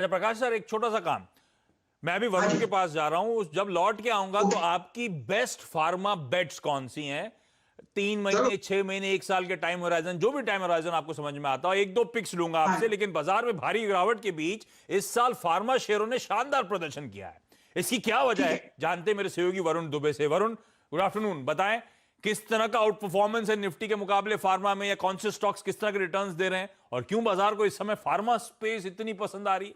अच्छा प्रकाश सर, एक छोटा सा काम। मैं अभी हाँ वरुण जी। के पास जा रहा हूं, जब लौट के आऊंगा तो ओके। आपकी बेस्ट फार्मा बेट्स कौन सी हैं? 3 महीने, जरूर। 6 महीने, 1 साल के टाइम होराइजन, जो भी टाइम होराइजन आपको समझ में आता हो, एक दो पिक्स लूंगा हाँ आपसे। जी। लेकिन बाजार में भारी गिरावट के बीच इस साल फार्मा शेयरों ने शानदार प्रदर्शन किया है। इसकी क्या वजह ठीक है, है। जानते हैं मेरे सहयोगी वरुण दुबे से। Varun, good afternoon. बताएं किस तरह का आउट परफॉर्मेंस है निफ्टी के मुकाबले फार्मा में, या कौन से स्टॉक्स किस तरह के रिटर्न्स दे रहे हैं, और क्यों बाजार को इस समय फार्मा स्पेस इतनी पसंद आ रही है?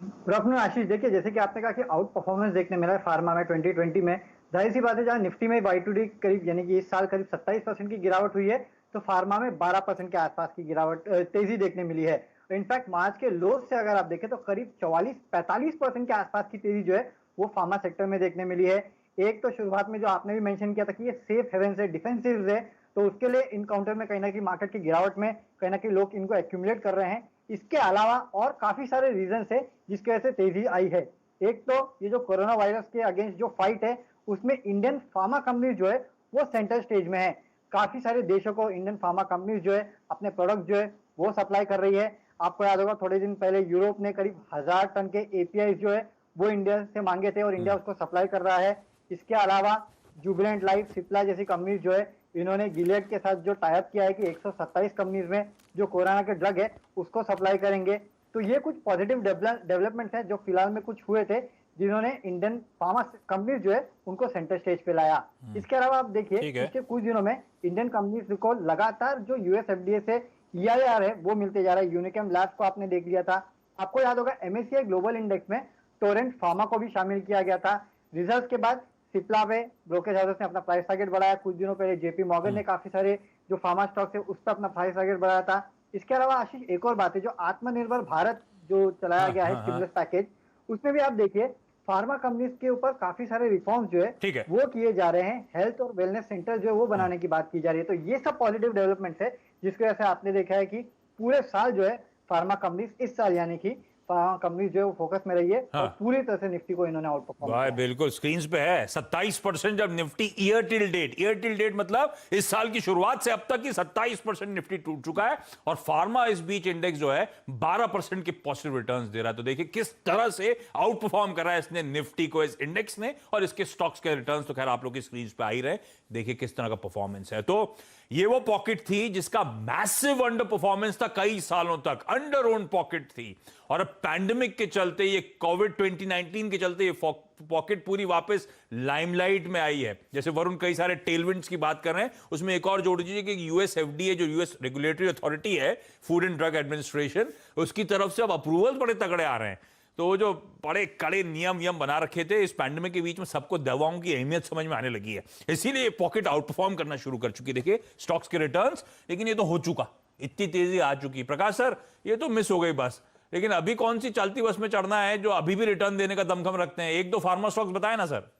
गुड आफ्टरनून आशीष। देखिए, जैसे कि आपने कहा कि आउट परफॉर्मेंस देखने मिला है फार्मा में 2020 में। जाहिर सी बात है, जहां निफ्टी में Y2D करीब यानी कि इस साल करीब 27% की गिरावट हुई है, तो फार्मा में 12% के आसपास की गिरावट तेजी देखने मिली है। इनफैक्ट मार्च के लो से अगर आप देखें तो करीब 44-45% के आसपास की तेजी जो है वो फार्मा सेक्टर में देखने मिली है। एक तो शुरुआत में जो आपने भी मेंशन किया था कि ये सेफ हेवन से डिफेंसिव है, तो उसके लिए इन काउंटर में कहीं ना कहीं मार्केट की गिरावट में कहीं ना कहीं लोग इनको एक्यूमुलेट कर रहे हैं। इसके अलावा और काफी सारे रीजन है जिसकी वजह से तेजी आई है। एक तो ये जो कोरोना वायरस के अगेंस्ट जो फाइट है, उसमें इंडियन फार्मा कंपनी जो है वो सेंटर स्टेज में है। काफी सारे देशों को इंडियन फार्मा कंपनी जो है अपने प्रोडक्ट जो है वो सप्लाई कर रही है। आपको याद होगा थोड़े दिन पहले यूरोप ने करीब 1000 टन के एपीआई जो है वो इंडिया से मांगे थे और इंडिया उसको सप्लाई कर रहा है। इसके अलावा जुबिलेंट लाइफ, सिप्ला जैसी कंपनी जो है, इन्होंने गिलेड के साथ जो टाइप किया है कि 127 कंपनीज में जो कोरोना के ड्रग है उसको सप्लाई करेंगे। तो ये कुछ पॉजिटिव डेवलपमेंट है जो फिलहाल में कुछ हुए थे, जिन्होंने इंडियन फार्मा कंपनी जो है उनको सेंटर स्टेज पे लाया। इसके अलावा आप देखिए ठीक है। पिछले कुछ दिनों में इंडियन कंपनीज को लगातार जो यूएस एफडीए से ईआईआर है वो मिलते जा रहा है। यूनिकेम लैब्स को आपने देख लिया था। आपको याद होगा एमएससीआई ग्लोबल इंडेक्स में टोरेंट फार्मा को भी शामिल किया गया था। रिजल्ट के बाद सिप्ला पे ब्रोकेज हाउसेस ने अपना प्राइस टारगेट बढ़ाया। कुछ दिनों पहले जेपी मॉर्गन ने काफी सारे जो फार्मा स्टॉक्स है उस पर अपना प्राइस टारगेट बढ़ाया था। इसके अलावा आशीष एक और बात है, जो आत्मनिर्भर भारत जो चलाया हाँ गया है हाँ हाँ, स्टिमुलस पैकेज, उसमें भी आप देखिए फार्मा कंपनीज के ऊपर काफी सारे रिफॉर्म्स जो है ठीक है। वो किए जा रहे हैं। हेल्थ और वेलनेस सेंटर जो है वो बनाने की बात की जा रही है। तो ये सब पॉजिटिव डेवलपमेंट है जिसकी वजह से आपने देखा है कि पूरे साल जो है फार्मा कंपनीज इस साल यानी कि फार्मा कंपनीज जो है वो फोकस में रही है और हाँ पूरी तरह से निफ्टी को इन्होंने आउट परफॉर्म भाई किया है। बिल्कुल, स्क्रीन पे है 27%। जब निफ्टी ईयर टिल डेट मतलब इस साल की शुरुआत से अब तक की 27% निफ्टी टूट चुका है, और फार्मा इस बीच इंडेक्स जो है 12% के पॉजिटिव रिटर्न्स दे रहा है। तो देखिए किस तरह से आउट परफॉर्म कर रहा है इसने निफ्टी को, इस इंडेक्स ने। और इसके स्टॉक्स के रिटर्न्स तो खैर आप लोग की स्क्रीन पे आ ही रहे। देखिए किस तरह का परफॉर्मेंस है। तो ये वो पॉकेट थी जिसका मैसिव अंडर परफॉर्मेंस था कई सालों तक, अंडर ओन पॉकेट थी। और अब पैंडेमिक के चलते, ये कोविड 2019 के चलते, ये पॉकेट पूरी वापस लाइमलाइट में आई है। जैसे वरुण कई सारे टेलविंड्स की बात कर रहे हैं, उसमें एक और जोड़ दीजिए कि यूएस एफडीए जो यूएस रेगुलेटरी अथॉरिटी है, फूड एंड ड्रग एडमिनिस्ट्रेशन, उसकी तरफ से अब अप्रूवल बड़े तगड़े आ रहे हैं। तो वो जो बड़े कड़े नियम बना रखे थे इस पैंडेमिक के बीच में, सबको दवाओं की अहमियत समझ में आने लगी है। इसीलिए पॉकेट आउट परफॉर्म करना शुरू कर चुकी है। देखिए स्टॉक्स के रिटर्न्स, लेकिन ये तो हो चुका, इतनी तेजी आ चुकी। प्रकाश सर, ये तो मिस हो गई बस। लेकिन अभी कौन सी चलती बस में चढ़ना है जो अभी भी रिटर्न देने का दमखम रखते हैं? एक दो फार्मा स्टॉक्स बताए ना सर।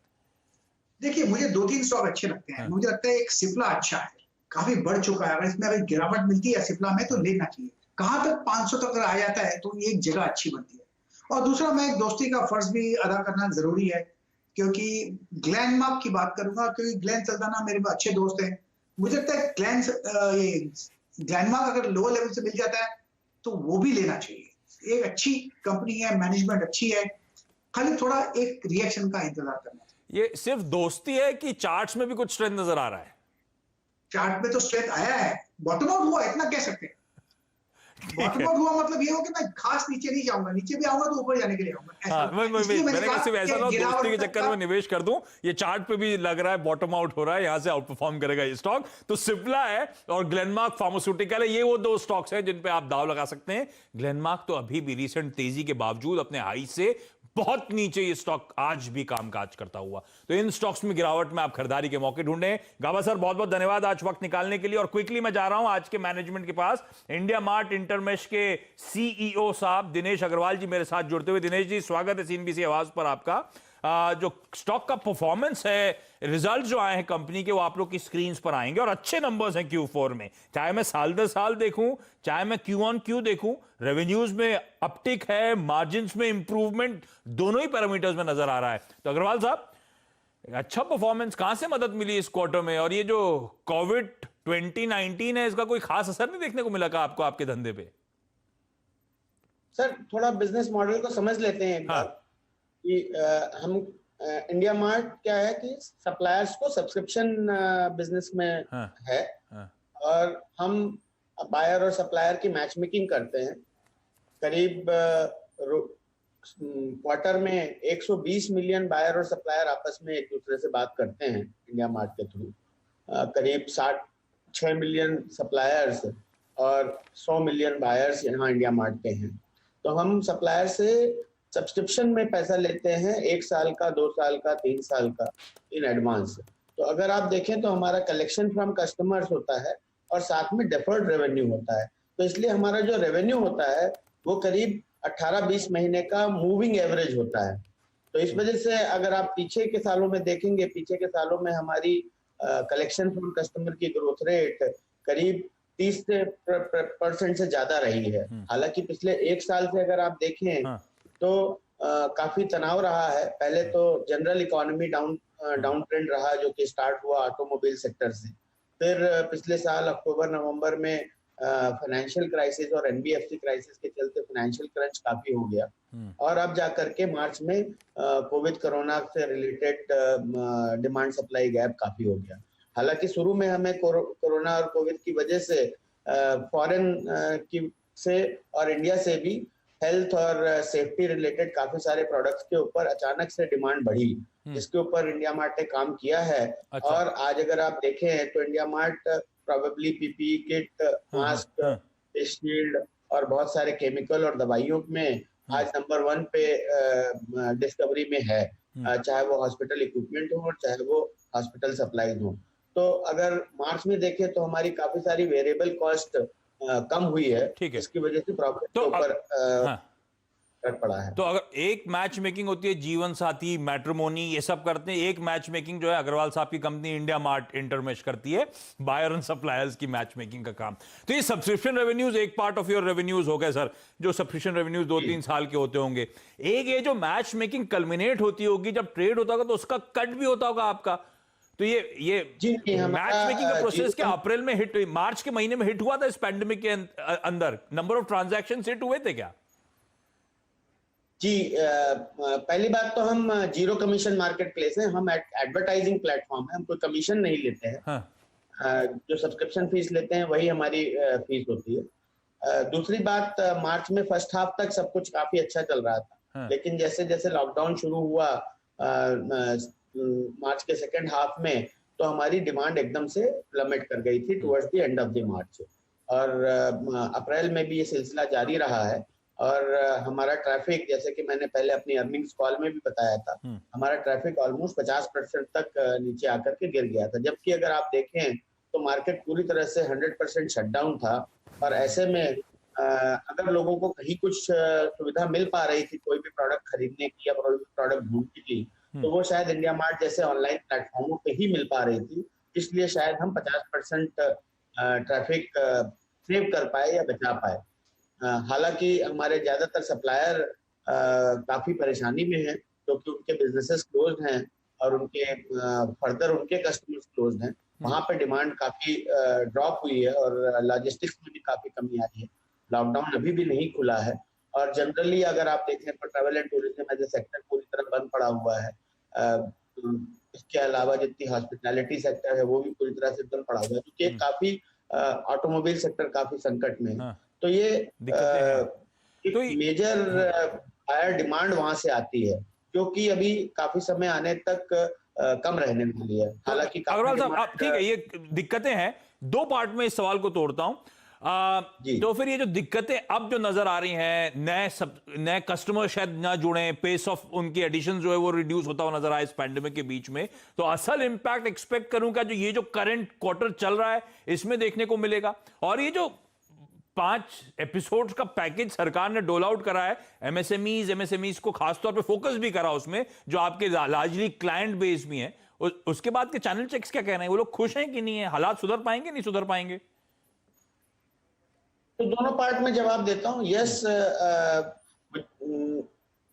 देखिए, मुझे 2-3 स्टॉक अच्छे लगते हैं। हाँ। मुझे लगता है एक सिप्ला अच्छा है, काफी बढ़ चुका है। अगर इसमें अगर गिरावट मिलती है सिप्ला में तो लेना चाहिए। कहां तक 500 तक अगर आ जाता है तो ये एक जगह अच्छी बनती है। और दूसरा, मैं एक दोस्ती का फर्ज भी अदा करना जरूरी है, क्योंकि ग्लेनमार्क की बात करूंगा, क्योंकि ग्लेन सल्दाना मेरे अच्छे दोस्त हैं। मुझे लगता है ग्लेनमार्क अगर लोअर लेवल से मिल जाता है तो वो भी लेना चाहिए। एक अच्छी कंपनी है, मैनेजमेंट अच्छी है, खाली थोड़ा एक रिएक्शन का इंतजार करना है। ये सिर्फ दोस्ती है कि चार्ट्स में भी कुछ ट्रेंड नजर आ रहा है? चार्ट में तो स्ट्रेंथ आया है, बॉटम आउट हुआ, इतना कह सकते हैं। बॉटम आउट हुआ मतलब ये हो कि मैं खास नीचे नहीं जाऊंगा, नीचे भी आऊंगा तो ऊपर जाने के लिए आऊंगा, ऐसा। हाँ, इसलिए मैंने कहा सिर्फ ऐसा कि ना हो दोस्ती के गिरावट चक्कर का में निवेश कर दूं। ये चार्ट पे भी लग रहा है बॉटम आउट हो रहा है, यहां से आउट परफॉर्म करेगा ये स्टॉक। तो सिप्ला है और ग्लेनमार्क फार्मास्यूटिकल है, ये वो दो स्टॉक्स हैं जिन पे आप दाव लगा सकते हैं। ग्लेनमार्क तो अभी भी रिसेंट तेजी के बावजूद अपने हाई से बहुत नीचे ये स्टॉक आज भी कामकाज करता हुआ। तो इन स्टॉक्स में गिरावट में आप खरीदारी के मौके ढूंढें। गाबा सर, बहुत बहुत धन्यवाद आज वक्त निकालने के लिए। और क्विकली मैं जा रहा हूं आज के मैनेजमेंट के पास। इंडिया मार्ट इंटरमेश के सीईओ साहब दिनेश अग्रवाल जी मेरे साथ जुड़ते हुए। दिनेश जी, स्वागत है सीएनबीसी आवाज पर आपका। जो स्टॉक का परफॉर्मेंस है, रिजल्ट जो आए हैं कंपनी के, वो आप लोग की स्क्रीन पर आएंगे, और अच्छे नंबर्स हैं Q4 में। चाहे मैं साल दर साल देखूं, चाहे मैं Q on Q देखूं, रेवेन्यूज में अपटिक है, मार्जिन में इंप्रूवमेंट, दोनों ही पैरामीटर्स में नजर आ रहा है। तो अग्रवाल साहब, अच्छा परफॉर्मेंस कहां से मदद मिली इस क्वार्टर में? और ये जो कोविड 2019 है, इसका कोई खास असर नहीं देखने को मिला का आपको आपके धंधे पे? सर थोड़ा बिजनेस मॉडल को समझ लेते हैं एक हाँ। बार कि हम इंडिया मार्ट क्या है कि सप्लायर्स को सब्सक्रिप्शन बिजनेस में हाँ। है हाँ। और हम बायर और सप्लायर की मैच मेकिंग करते हैं। करीब क्वार्टर में 120 मिलियन बायर और सप्लायर आपस में एक दूसरे से बात करते हैं इंडिया मार्ट के थ्रू। करीब 6 मिलियन सप्लायर्स और 100 मिलियन बायर्स यहाँ इंडिया मार्ट के हैं। तो हम सप्लायर से सब्सक्रिप्शन में पैसा लेते हैं 1 साल का, 2 साल का, 3 साल का इन एडवांस। तो अगर आप देखें तो हमारा कलेक्शन फ्रॉम कस्टमर्स होता है और साथ में डेफर्ड रेवेन्यू होता है। तो इसलिए हमारा जो रेवेन्यू होता है वो करीब 18-20 महीने का मूविंग एवरेज होता है। तो इस वजह से अगर आप पीछे के सालों में देखेंगे, पीछे के सालों में हमारी कलेक्शन फ्रॉम कस्टमर की ग्रोथ रेट करीब 30% से ज्यादा रही है। हालांकि पिछले 1 साल से अगर आप देखें हाँ। तो काफी तनाव रहा है। पहले तो जनरल इकोनॉमी डाउन ट्रेंड रहा जो कि स्टार्ट हुआ ऑटोमोबाइल सेक्टर से। फिर पिछले साल अक्टूबर नवंबर में फाइनेंशियल क्राइसिस और एनबीएफसी क्राइसिस के चलते फाइनेंशियल क्रंच काफी हो गया और अब जाकर के मार्च में कोविड कोरोना से रिलेटेड डिमांड सप्लाई गैप काफी हो गया। हालांकि शुरू में हमें कोरोना और कोविड की वजह से फॉरेन की से और इंडिया से भी हेल्थ और सेफ्टी रिलेटेड काफी सारे प्रोडक्ट्स के ऊपर अचानक से डिमांड बढ़ी, जिसके ऊपर इंडिया मार्ट ने काम किया है। अच्छा। और आज अगर आप देखें तो India mart probably PPE kit, mask, face shield और बहुत सारे केमिकल और दवाइयों में आज नंबर 1 पे डिस्कवरी में है, चाहे वो हॉस्पिटल इक्विपमेंट हो और चाहे वो हॉस्पिटल सप्लाईज हो। तो अगर मार्च में देखें तो हमारी काफी सारी वेरिएबल कॉस्ट कम हुई है, ठीक है। इसकी वजह से प्रॉफिट तो के ऊपर हाँ। फर्क पड़ा है। तो अगर एक मैच मेकिंग होती है, जीवन साथी, मैट्रिमोनी, ये सब करते हैं, एक मैच मेकिंग जो है अग्रवाल साहब की कंपनी इंडिया मार्ट इंटरमेश करती है, बायर एंड सप्लायर्स की मैच मेकिंग का काम। तो ये सब्सक्रिप्शन रेवेन्यूज एक पार्ट ऑफ योर रेवेन्यूज हो गए सर, जो सब्सक्रिप्शन रेवेन्यूज 2-3 साल के होते होंगे। एक ये जो मैच मेकिंग कल्मिनेट होती होगी, जब ट्रेड होता होगा तो उसका कट भी होता होगा आपका। तो ये मैच मेकिंग का प्रोसेस क्या अप्रैल में हिट, मार्च के महीने में हिट हुआ था इस पैंडेमिक के अंदर? नंबर ऑफ ट्रांजैक्शन हिट हुए थे क्या? जी, पहली बात तो हम जीरो कमीशन मार्केट प्लेस है, हम एडवर्टाइजिंग प्लेटफॉर्म है, हम कोई कमीशन नहीं लेते हैं। हाँ। जो सब्सक्रिप्शन फीस लेते हैं वही हमारी फीस होती है। दूसरी बात, मार्च में फर्स्ट हाफ तक सब कुछ काफी अच्छा चल रहा था। हाँ। लेकिन जैसे जैसे लॉकडाउन शुरू हुआ मार्च के सेकेंड हाफ में, तो हमारी डिमांड एकदम से प्लमेट कर गई थी towards the end of the March. और अप्रैल में भी ये सिलसिला जारी रहा है और हमारा ट्रैफिक, जैसे कि मैंने पहले अपनी अर्निंग्स कॉल में भी बताया था, हमारा ट्रैफिक ऑलमोस्ट 50% तक नीचे आकर के गिर गया था। जबकि अगर आप देखें तो मार्केट पूरी तरह से 100% शटडाउन था और ऐसे में अगर लोगों को कहीं कुछ सुविधा मिल पा रही थी कोई भी प्रोडक्ट खरीदने की या कोई भी प्रोडक्ट ढूंढने की, तो वो शायद इंडिया मार्ट जैसे ऑनलाइन प्लेटफॉर्मों पे ही मिल पा रही थी। इसलिए शायद हम 50% ट्रैफिक सेव कर पाए या बचा पाए। हालांकि हमारे ज्यादातर सप्लायर काफी परेशानी में हैं क्योंकि उनके बिजनेसेस क्लोज्ड हैं और उनके फर्दर उनके कस्टमर्स क्लोज्ड हैं। वहां पे डिमांड काफी ड्रॉप हुई है और लॉजिस्टिक्स में भी काफी कमी आई है। लॉकडाउन अभी भी नहीं खुला है और जनरली अगर आप देखें तो travel and tourism as a sector पूरी तरह बंद पड़ा हुआ है। इसके अलावा जितनी हॉस्पिटैलिटी सेक्टर है वो भी पूरी तरह से बंद पड़ा हुआ है क्योंकि काफी ऑटोमोबाइल सेक्टर काफी संकट में है। हाँ। तो ये तो मेजर हायर डिमांड वहां से आती है क्योंकि अभी काफी समय आने तक कम रहने वाली है। हालांकि अग्रवाल साहब, आप ठीक है, ये दिक्कतें हैं, 2 पार्ट में इस सवाल को तोड़ता हूं। तो फिर ये जो दिक्कतें अब जो नजर आ रही हैं, नए कस्टमर शायद ना जुड़े, पेस ऑफ उनकी एडिशन जो है वो रिड्यूस होता हुआ नजर आया इस पैंडेमिक के बीच में, तो असल इंपैक्ट एक्सपेक्ट करूं क्या जो ये जो करंट क्वार्टर चल रहा है इसमें देखने को मिलेगा? और ये जो 5 एपिसोड्स का पैकेज सरकार ने डोल आउट करा है, एमएसएमईज को खासतौर पे फोकस भी करा उसमें, जो आपके लार्जली क्लाइंट बेस भी हैं, उसके बाद के चैनल चेक्स क्या कह रहे हैं? वो लोग खुश हैं कि नहीं है? हालात सुधर पाएंगे, नहीं सुधर पाएंगे? तो दोनों पार्ट में जवाब देता हूँ। यस,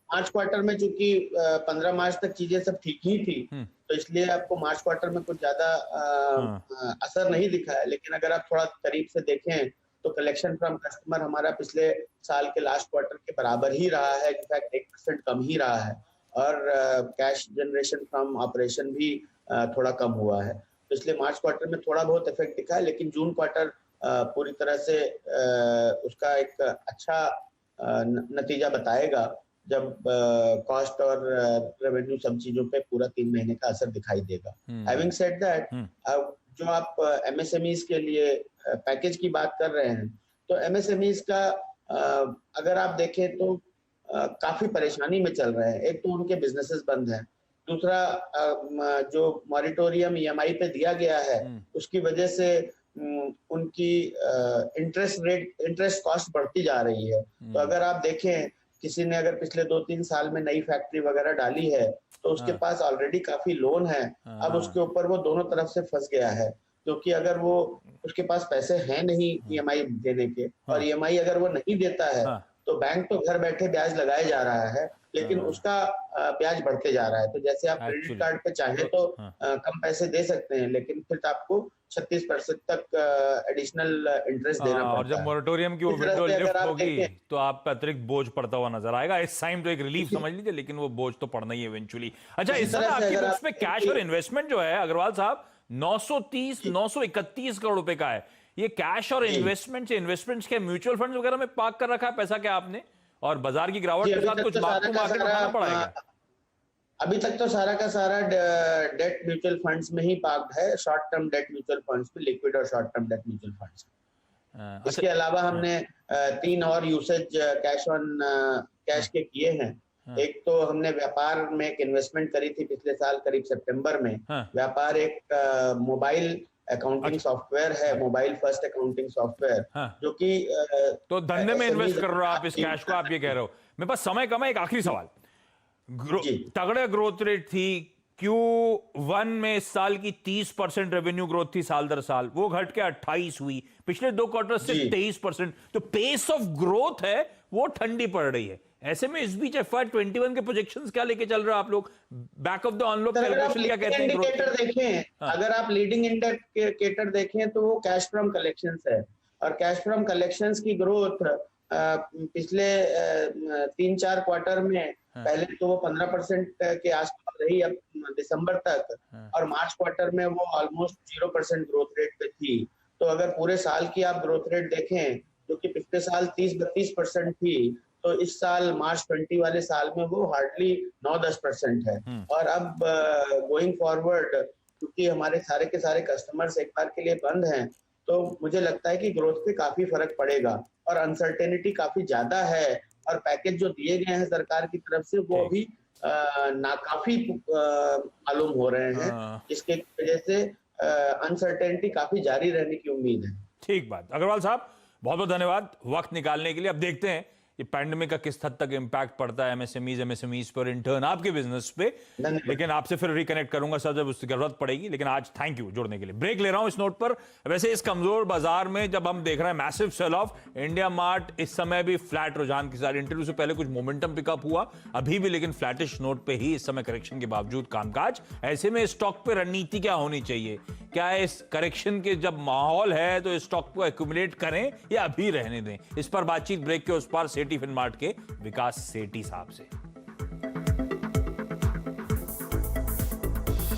मार्च क्वार्टर में चूंकि 15 मार्च तक चीजें सब ठीक ही थी, तो इसलिए आपको मार्च क्वार्टर में कुछ ज्यादा असर नहीं दिखा है। लेकिन अगर आप थोड़ा करीब से देखें तो कलेक्शन फ्रॉम कस्टमर हमारा पिछले साल के लास्ट क्वार्टर के बराबर ही रहा है, इनफैक्ट 1% कम ही रहा है। और कैश जनरेशन फ्रॉम ऑपरेशन भी थोड़ा कम हुआ है। पिछले मार्च क्वार्टर में थोड़ा बहुत इफेक्ट दिखा है, लेकिन जून क्वार्टर पूरी तरह से उसका एक अच्छा नतीजा बताएगा, जब कॉस्ट और रेवेन्यू सब चीजों पे पूरा 3 महीने का असर दिखाई देगा। हैविंग सेड दैट, जो आप एमएसएमईज के लिए पैकेज की बात कर रहे हैं, तो एमएसएमईज का अगर आप देखें तो काफी परेशानी में चल रहे हैं। एक तो उनके बिजनेसेस बंद हैं, दूसरा जो मॉरिटोरियम ईएमआई पे दिया गया है उसकी वजह से उनकी इंटरेस्ट कॉस्ट बढ़ती जा रही है। तो अगर आप देखें, किसी ने अगर पिछले 2-3 साल में नई फैक्ट्री वगैरह डाली है तो उसके पास ऑलरेडी काफी लोन है, अब उसके ऊपर वो दोनों तरफ से फंस गया है, क्योंकि अगर वो उसके पास पैसे हैं नहीं ईएमआई देने के, और ईएमआई अगर वो नहीं देता है तो बैंक तो घर बैठे ब्याज लगाए जा रहा है, लेकिन उसका ब्याज बढ़ते जा रहा है। तो जैसे आप क्रेडिट कार्ड पे चाहे तो कम पैसे दे सकते हैं, लेकिन फिर आपको 36% तक एडिशनल इंटरेस्ट देना पड़ता है। और जब मोरेटोरियम की वो विंडो लिफ्ट होगी तो आप पे अतिरिक्त बोझ पड़ता हुआ नजर आएगा। इस टाइम तो एक रिलीफ समझ लीजिए, लेकिन वो बोझ तो पड़ना ही है इवेंचुअली। अच्छा, इस समय आपकी बुक्स में कैश और इन्वेस्टमेंट जो है अग्रवाल साहब 931 करोड़ रुपए का है। ये कैश और इन्वेस्टमेंट्स के म्यूचुअल फंड वगैरह में पार्क कर रखा है पैसा क्या आपने? और बाजार की गिरावट के साथ कुछ मार्क टू मार्केट उठाना पड़ेगा? अभी तक तो सारा का सारा डेट म्यूचुअल फंड्स में ही पार्क्ड है, short term debt mutual funds में, लिक्विड और short term debt mutual funds. इसके अलावा हमने 3 और यूसेज कैश के किए हैं। एक तो हमने व्यापार में एक इन्वेस्टमेंट करी थी पिछले साल करीब सितंबर में। व्यापार एक मोबाइल अकाउंटिंग सॉफ्टवेयर है, मोबाइल फर्स्ट अकाउंटिंग सॉफ्टवेयर, जो कि तो धंधे में इन्वेस्ट कर रहे हो आप इस कैश को, आप ये कह रहे हो। मेरे पास समय कम है, एक आखिरी सवाल। तगड़े ग्रोथ रेट थी Q1 में इस साल की 30% रेवेन्यू ग्रोथ थी साल दर साल, वो घट के 28 हुई। पिछले 2 क्वार्टर से 23%। तो पेस ऑफ ग्रोथ है वो ठंडी पड़ रही है। ऐसे में इस बीच FY21 के प्रोजेक्शंस क्या लेके चल रहे हो आप लोग? Back of the envelope calculation क्या कहते हैं? इंडिकेटर देखें, अगर आप लीडिंग इंडिकेटर देखें तो वो कैश फ्रॉम कलेक्शंस है, और कैश फ्रॉम कलेक्शंस की ग्रोथ पिछले 3-4 क्वार्टर में पहले तो वो 15% के आसपास रही अब दिसंबर तक, और मार्च क्वार्टर में वो ऑलमोस्ट 0% ग्रोथ रेट पे थी। तो अगर पूरे साल की आप ग्रोथ रेट देखें, जो कि पिछले साल 30-32% थी, तो इस साल मार्च 20 वाले साल में वो हार्डली 9-10% है। और अब गोइंग फॉरवर्ड, क्योंकि हमारे सारे के सारे कस्टमर्स एक बार के लिए बंद हैं, तो मुझे लगता है कि ग्रोथ पे काफी फर्क पड़ेगा, और अनसर्टेनिटी काफी ज्यादा है, और पैकेज जो दिए गए हैं सरकार की तरफ से वो भी नाकाफी मालूम हो रहे हैं, जिसके वजह से अनसर्टेनिटी काफी जारी रहने की उम्मीद है। ठीक बात। अग्रवाल साहब, बहुत बहुत धन्यवाद वक्त निकालने के लिए। अब देखते हैं ये पैंडेमिक का किस हद तक इंपैक्ट पड़ता है एमएसएमईज पर, इंटर्न आपके बिजनेस पे। लेकिन आपसे फिर रिकनेक्ट करूंगा सर जब उसकी जरूरत पड़ेगी। लेकिन आज थैंक यू जुड़ने के लिए। ब्रेक ले रहा हूं इस नोट पर। वैसे इस कमजोर बाजार में जब हम देख रहे हैं massive cell of, India mart इस समय भी फ्लैट रुझान के साथ, इंटरव्यू से पहले कुछ मोमेंटम पिकअप हुआ अभी भी, लेकिन फ्लैटिश नोट पे ही इस समय करेक्शन के बावजूद कामकाज। ऐसे में स्टॉक पे रणनीति क्या होनी चाहिए? क्या इस करेक्शन के जब माहौल है तो स्टॉक को एक्यूमुलेट करें या अभी रहने दें? इस पर बातचीत ब्रेक के उस पार सेठी फिनमार्ट के विकास सेठी साहब से।